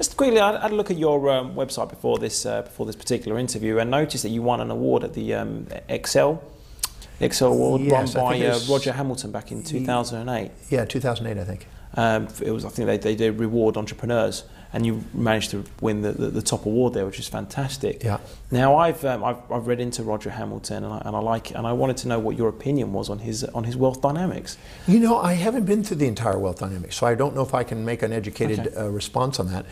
Just quickly, I had a look at your website before this particular interview and noticed that you won an award at the Excel Award, yes, run by Roger Hamilton back in 2008. Yeah, 2008, I think. It was, I think they did reward entrepreneurs, and you managed to win the top award there, which is fantastic. Yeah. Now I've read into Roger Hamilton, and I like it, and I wanted to know what your opinion was on his wealth dynamics. You know, I haven't been through the entire wealth dynamics, so I don't know if I can make an educated response on that.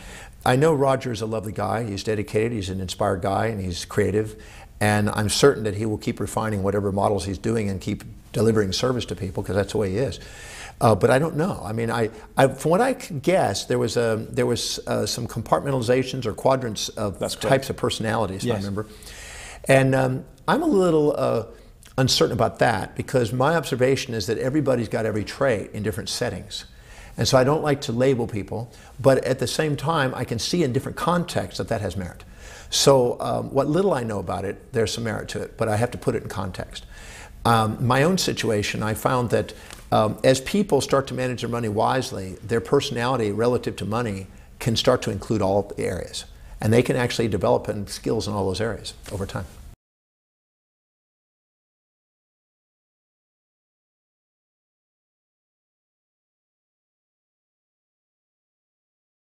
I know Roger's a lovely guy. He's dedicated. He's an inspired guy, and he's creative. And I'm certain that he will keep refining whatever models he's doing and keep delivering service to people, because that's the way he is. But I don't know. I mean, from what I can guess, there was some compartmentalizations or quadrants of types of personalities, if I remember. And I'm a little uncertain about that, because my observation is that everybody's got every trait in different settings. And so I don't like to label people, but at the same time, I can see in different contexts that that has merit. So what little I know about it, there's some merit to it, but I have to put it in context. My own situation, I found that as people start to manage their money wisely, their personality relative to money can start to include all the areas. And they can actually develop skills in all those areas over time.